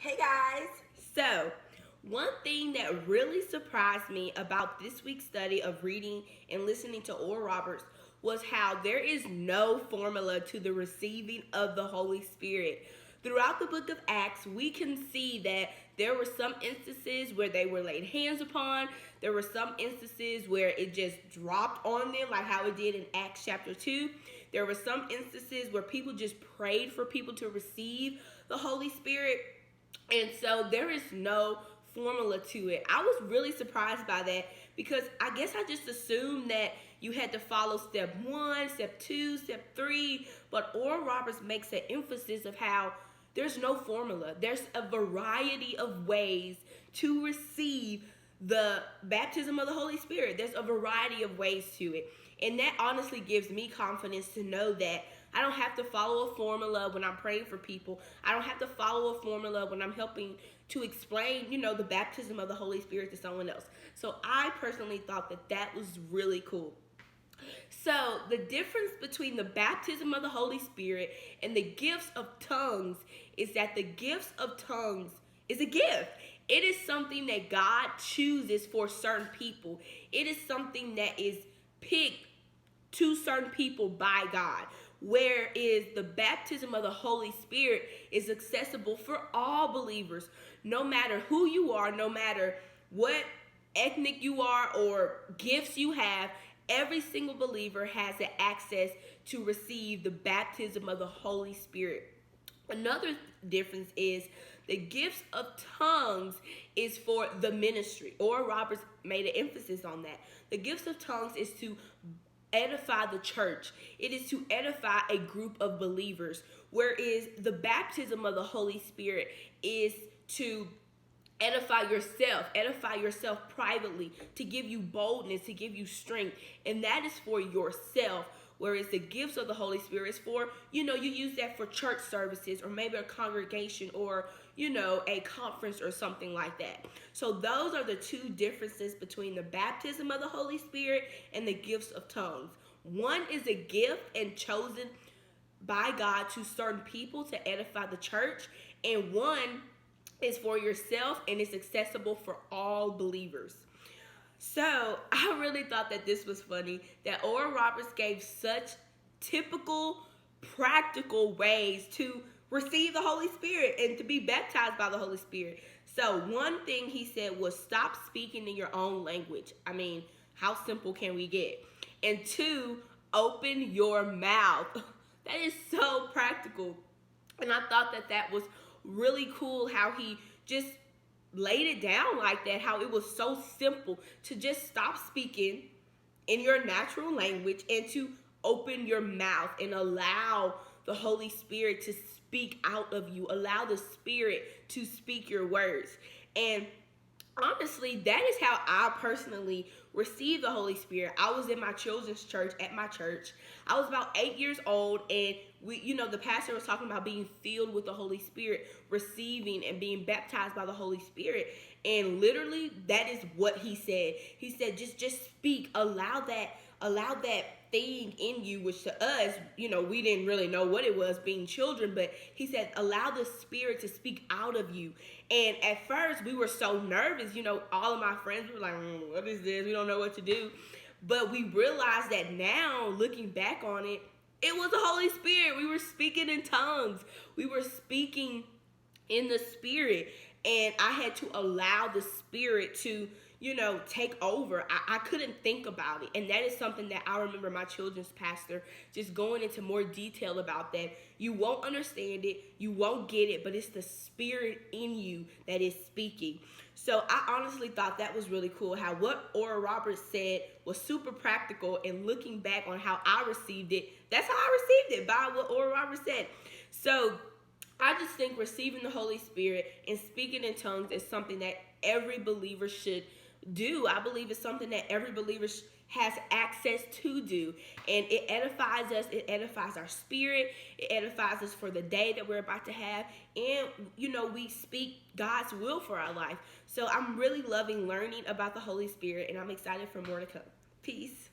Hey guys! So, one thing that really surprised me about this week's study of reading and listening to Oral Roberts was how there is no formula to the receiving of the Holy Spirit. Throughout the book of Acts, we can see that there were some instances where they were laid hands upon. There were some instances where it just dropped on them, like how it did in Acts chapter 2. There were some instances where people just prayed for people to receive the Holy Spirit. And so there is no formula to it. I was really surprised by that because I guess I just assumed that you had to follow step 1, step 2, step 3. But Oral Roberts makes an emphasis of how there's no formula. There's a variety of ways to receive the baptism of the Holy Spirit. There's a variety of ways to it. And that honestly gives me confidence to know that I don't have to follow a formula when I'm praying for people. I don't have to follow a formula when I'm helping to explain, the baptism of the Holy Spirit to someone else. So I personally thought that that was really cool. So, the difference between the baptism of the Holy Spirit and the gifts of tongues is that the gifts of tongues is a gift. It is something that God chooses for certain people. It is something that is picked to certain people by God. Whereas the baptism of the Holy Spirit is accessible for all believers, no matter who you are, no matter what ethnic you are or gifts you have. Every single believer has the access to receive the baptism of the Holy Spirit. Another difference is the gifts of tongues is for the ministry. Oral Roberts made an emphasis on that. The gifts of tongues is to edify the church. It is to edify a group of believers. Whereas the baptism of the Holy Spirit is to edify yourself privately, to give you boldness, to give you strength. And that is for yourself. Whereas the gifts of the Holy Spirit is for, you use that for church services or maybe a congregation or, a conference or something like that. So those are the two differences between the baptism of the Holy Spirit and the gifts of tongues. One is a gift and chosen by God to certain people to edify the church, and one is for yourself and it's accessible for all believers. So I really thought that this was funny that Oral Roberts gave such typical, practical ways to receive the Holy Spirit and to be baptized by the Holy Spirit. So one thing he said was stop speaking in your own language. I mean, how simple can we get? And two, open your mouth. That is so practical. And I thought that that was really cool how he just laid it down like that, how it was so simple to just stop speaking in your natural language and to open your mouth and allow the Holy Spirit to speak out of you, allow the Spirit to speak your words. And honestly, that is how I personally received the Holy Spirit. I was in my children's church at my church. I was about 8 years old, and the pastor was talking about being filled with the Holy Spirit, receiving and being baptized by the Holy Spirit. And literally, that is what he said. He said, just speak, allow that thing in you, which to us, we didn't really know what it was being children, but he said, allow the Spirit to speak out of you. And at first, we were so nervous, all of my friends were like, what is this? We don't know what to do. But we realized that now, looking back on it, it was the Holy Spirit. We were speaking in tongues. We were speaking in the Spirit. And I had to allow the Spirit to take over. I couldn't think about it. And that is something that I remember my children's pastor just going into more detail about that. You won't understand it. You won't get it, but it's the Spirit in you that is speaking. So I honestly thought that was really cool how what Oral Roberts said was super practical, and looking back on how I received it, that's how I received it, by what Oral Roberts said. So I just think receiving the Holy Spirit and speaking in tongues is something that every believer should do. I believe it's something that every believer has access to do, and it edifies us. It edifies our spirit. It edifies us for the day that we're about to have, and we speak God's will for our life. So I'm really loving learning about the Holy Spirit, and I'm excited for more to come. Peace.